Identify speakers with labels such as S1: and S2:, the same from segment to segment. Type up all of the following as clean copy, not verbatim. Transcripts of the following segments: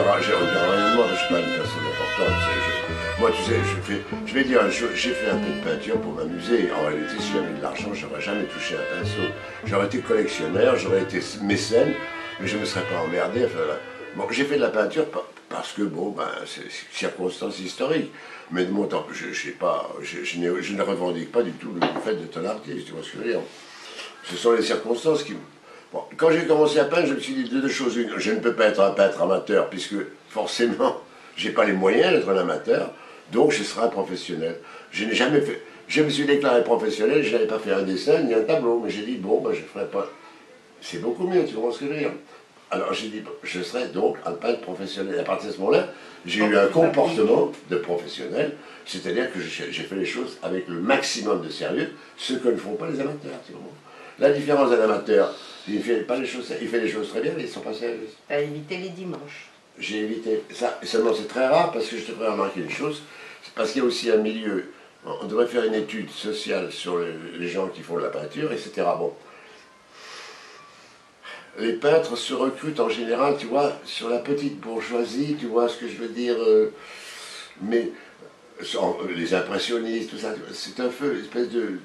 S1: dira rien de moi, je ne suis pas une personne importante. Moi, tu sais, je vais dire une chose, j'ai fait un peu de peinture pour m'amuser. En réalité, si j'avais de l'argent, je n'aurais jamais touché un pinceau. J'aurais été collectionneur, j'aurais été mécène, mais je ne me serais pas emmerdé. Enfin, bon, j'ai fait de la peinture parce que, bon, ben, c'est circonstance historique. Mais de mon temps, je ne revendique pas du tout le fait d'être un artiste, tu vois ce que je veux dire. Ce sont les circonstances qui... Bon, quand j'ai commencé à peindre, je me suis dit deux choses. Une, je ne peux pas être un peintre amateur, puisque forcément, je n'ai pas les moyens d'être un amateur, donc je serai un professionnel. Je n'ai jamais fait... Je me suis déclaré professionnel, je n'avais pas fait un dessin ni un tableau, mais j'ai dit, bon, ben, je ne ferai pas... C'est beaucoup mieux, tu vois ce que je veux dire. Alors j'ai dit, je serai donc un peintre professionnel. Et à partir de ce moment-là, j'ai eu un comportement de professionnel, c'est-à-dire que j'ai fait les choses avec le maximum de sérieux, ce que ne font pas les amateurs, tu vois. La différence d'un amateur, il fait les choses très bien, mais ils ne sont pas sérieux.
S2: Tu as évité les dimanches.
S1: J'ai évité ça, seulement c'est très rare parce que je te ferai remarquer une chose, c'est parce qu'il y a aussi un milieu, on devrait faire une étude sociale sur les gens qui font de la peinture, etc. Bon. Les peintres se recrutent en général, tu vois, sur la petite bourgeoisie, tu vois ce que je veux dire, mais les impressionnistes, tout ça, c'est un peu une espèce de...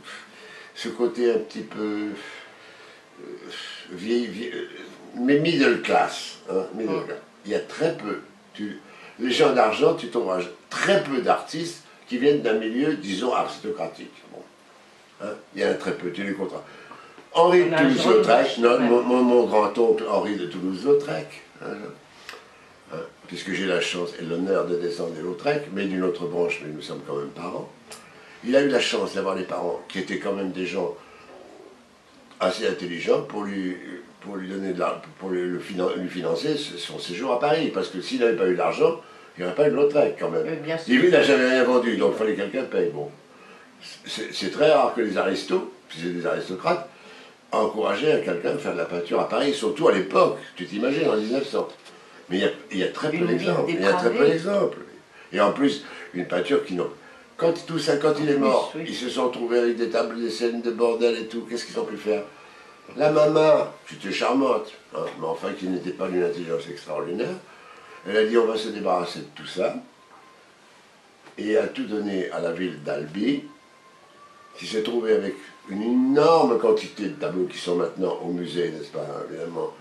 S1: ce côté un petit peu... mais middle class, hein, middle class. Il y a très peu, les gens d'argent, tu trouveras très peu d'artistes qui viennent d'un milieu, disons, aristocratique. Bon. Hein, il y en a très peu, tu les compteras. Henri de Toulouse-Lautrec, mon grand-oncle Henri de Toulouse-Lautrec, hein, puisque j'ai la chance et l'honneur de descendre des Lautrec, mais d'une autre branche, mais nous sommes quand même parents. Il a eu la chance d'avoir des parents qui étaient quand même des gens assez intelligents pour lui donner pour lui financer son séjour à Paris, parce que s'il n'avait pas eu d'argent, il n'y aurait pas eu de Lautrec quand même. Il n'a jamais rien vendu, donc il fallait que quelqu'un paye. Bon. C'est très rare que les aristos, si c'est des aristocrates, encourageaient quelqu'un à faire de la peinture à Paris, surtout à l'époque, tu t'imagines, en 1900. Mais il y a très peu d'exemples. Il y a très peu d'exemples. Et en plus, une peinture qui n'ont... Quand tout ça, quand il est mort, ils se sont trouvés avec des tables, des scènes de bordel et tout. Qu'est-ce qu'ils ont pu faire? La maman, qui était charmante, hein, mais enfin qui n'était pas d'une intelligence extraordinaire, elle a dit on va se débarrasser de tout ça, et a tout donné à la ville d'Albi, qui s'est trouvée avec une énorme quantité de tableaux qui sont maintenant au musée, n'est-ce pas, évidemment,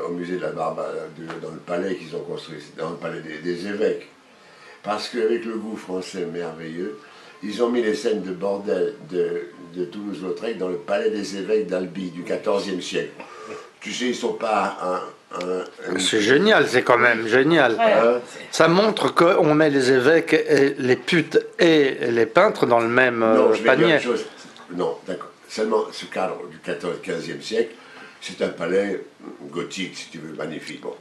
S1: au musée de la Barbe, dans le palais qu'ils ont construit, dans le palais des évêques. Parce qu'avec le goût français merveilleux, ils ont mis les scènes de bordel de Toulouse-Lautrec dans le palais des évêques d'Albi du XIVe siècle. Tu sais, ils ne sont pas
S3: C'est génial, c'est quand même génial. Ça montre qu'on met les évêques, et les putes et les peintres dans le même panier.
S1: Non, d'accord. Seulement, ce cadre du XIVe siècle, c'est un palais gothique, si tu veux, magnifique. Bon.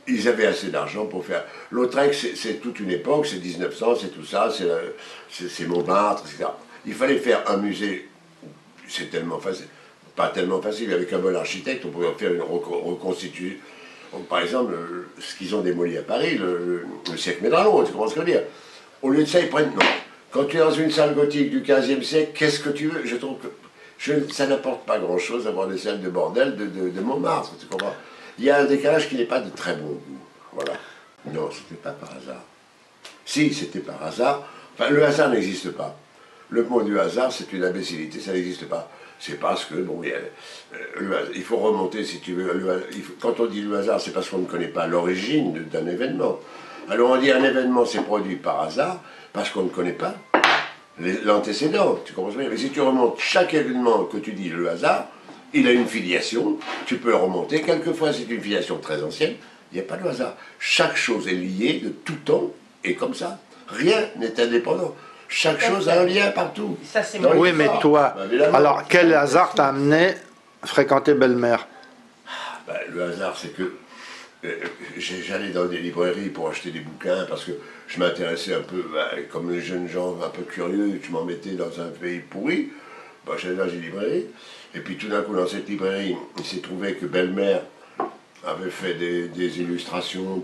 S1: Ils avaient assez d'argent pour faire... Lautrec, c'est toute une époque, c'est 1900, c'est tout ça, c'est Montmartre, etc. Il fallait faire un musée, c'est tellement facile, pas tellement facile, avec un bon architecte, on pouvait faire une reconstitution. Par exemple, ce qu'ils ont démoli à Paris, le siècle Médralon, tu comprends ce que je veux dire? Au lieu de ça, ils prennent... Non. Quand tu es dans une salle gothique du XVe siècle, qu'est-ce que tu veux? Je trouve que ça n'apporte pas grand-chose d'avoir des salles de bordel de Montmartre, tu comprends? Il y a un décalage qui n'est pas de très bon goût. Voilà. Non, c'était pas par hasard. Si, c'était par hasard. Enfin, le hasard n'existe pas. Le mot du hasard, c'est une imbécilité, ça n'existe pas. C'est parce que, bon, il faut remonter, si tu veux. Quand on dit le hasard, c'est parce qu'on ne connaît pas l'origine d'un événement. Alors on dit un événement s'est produit par hasard, parce qu'on ne connaît pas l'antécédent. Tu comprends bien? Mais si tu remontes chaque événement que tu dis le hasard, il a une filiation, tu peux remonter, quelquefois c'est une filiation très ancienne, il n'y a pas de hasard. Chaque chose est liée de tout temps, et comme ça, rien n'est indépendant. Chaque chose a un lien partout.
S2: Ça,
S3: oui, mais toi, alors quel hasard t'a amené à fréquenter Bellemare?
S1: Le hasard, c'est que j'allais dans des librairies pour acheter des bouquins, parce que je m'intéressais un peu, comme les jeunes gens un peu curieux, tu m'en mettais dans un pays pourri, j'allais dans une librairie. Et puis tout d'un coup, dans cette librairie, il s'est trouvé que Bellemare avait fait des illustrations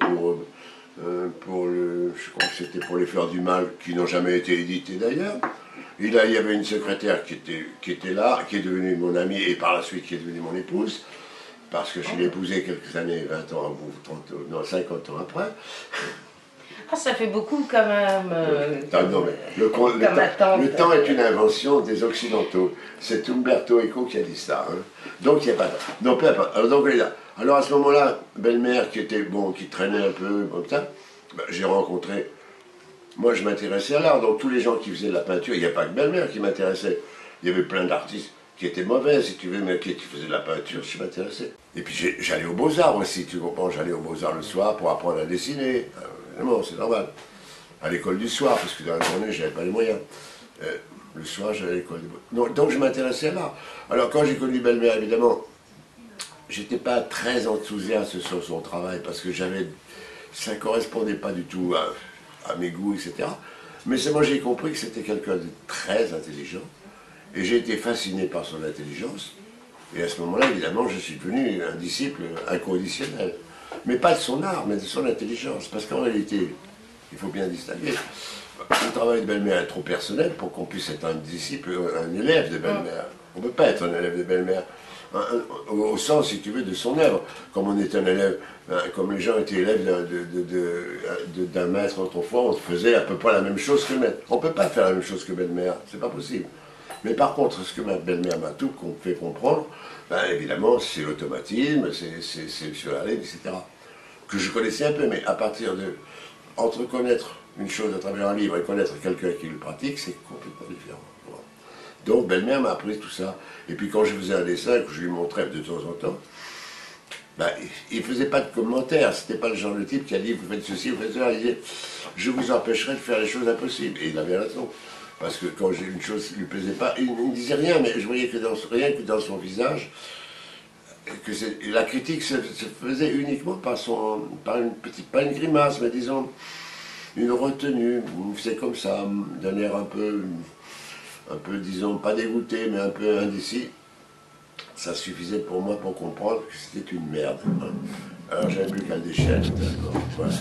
S1: je crois que c'était pour les Fleurs du Mal, qui n'ont jamais été éditées d'ailleurs. Et là, il y avait une secrétaire qui était là, qui est devenue mon amie, et par la suite qui est devenue mon épouse. parce que je l'ai épousée quelques années, 20 ans, ou 30, non, 50 ans après.
S2: Ah, ça fait beaucoup quand même.
S1: Non, mais le temps est une invention des Occidentaux. C'est Umberto Eco qui a dit ça. Hein. Donc il n'y a pas. Non, peu importe. Alors, donc, alors à ce moment-là, belle-mère qui était bon, qui traînait un peu comme ça, ben, j'ai rencontré. Moi, je m'intéressais à l'art. Donc tous les gens qui faisaient de la peinture, il n'y a pas que belle-mère qui m'intéressait. Il y avait plein d'artistes qui étaient mauvais, si tu veux, mais qui faisaient de la peinture, je m'intéressais. Et puis j'allais aux Beaux-Arts aussi, tu comprends. J'allais aux Beaux-Arts le soir pour apprendre à dessiner. Évidemment, c'est normal. À l'école du soir, parce que dans la journée, je n'avais pas les moyens. Le soir, j'allais à l'école. Donc je m'intéressais à l'art. Alors quand j'ai connu belle-mère, évidemment, j'étais pas très enthousiaste sur son travail, parce que ça ne correspondait pas du tout à mes goûts, etc. Mais c'est moi j'ai compris que c'était quelqu'un de très intelligent, et j'ai été fasciné par son intelligence. Et à ce moment-là, évidemment, je suis devenu un disciple inconditionnel. Mais pas de son art, mais de son intelligence. Parce qu'en réalité, il faut bien distinguer. Le travail de belle-mère est trop personnel pour qu'on puisse être un disciple, un élève de belle-mère. On ne peut pas être un élève de belle-mère. Au sens, si tu veux, de son œuvre. Comme on est un élève, comme les gens étaient élèves d'un maître autrefois, on faisait à peu près la même chose que le maître. On ne peut pas faire la même chose que belle-mère, c'est pas possible. Mais par contre, ce que ma belle-mère m'a tout fait comprendre, ben, évidemment, c'est l'automatisme, c'est sur la ligne, etc. Que je connaissais un peu, mais à partir de... Entre connaître une chose à travers un livre et connaître quelqu'un qui le pratique, c'est complètement différent. Voilà. Donc, belle-mère m'a appris tout ça. Et puis quand je faisais un dessin, que je lui montrais de temps en temps, ben, il ne faisait pas de commentaires. C'était pas le genre de type qui a dit, vous faites ceci, vous faites cela. Il disait, je vous empêcherai de faire les choses impossibles. Et il avait raison. Parce que quand une chose qui ne lui plaisait pas, il ne disait rien, mais je voyais que rien que dans son visage, que la critique se faisait uniquement par une petite, pas une grimace, mais disons une retenue. C'est comme ça, d'un air un peu, disons, pas dégoûté, mais un peu indécis. Ça suffisait pour moi pour comprendre que c'était une merde. Alors j'avais plus qu'à le déchirer. Voilà.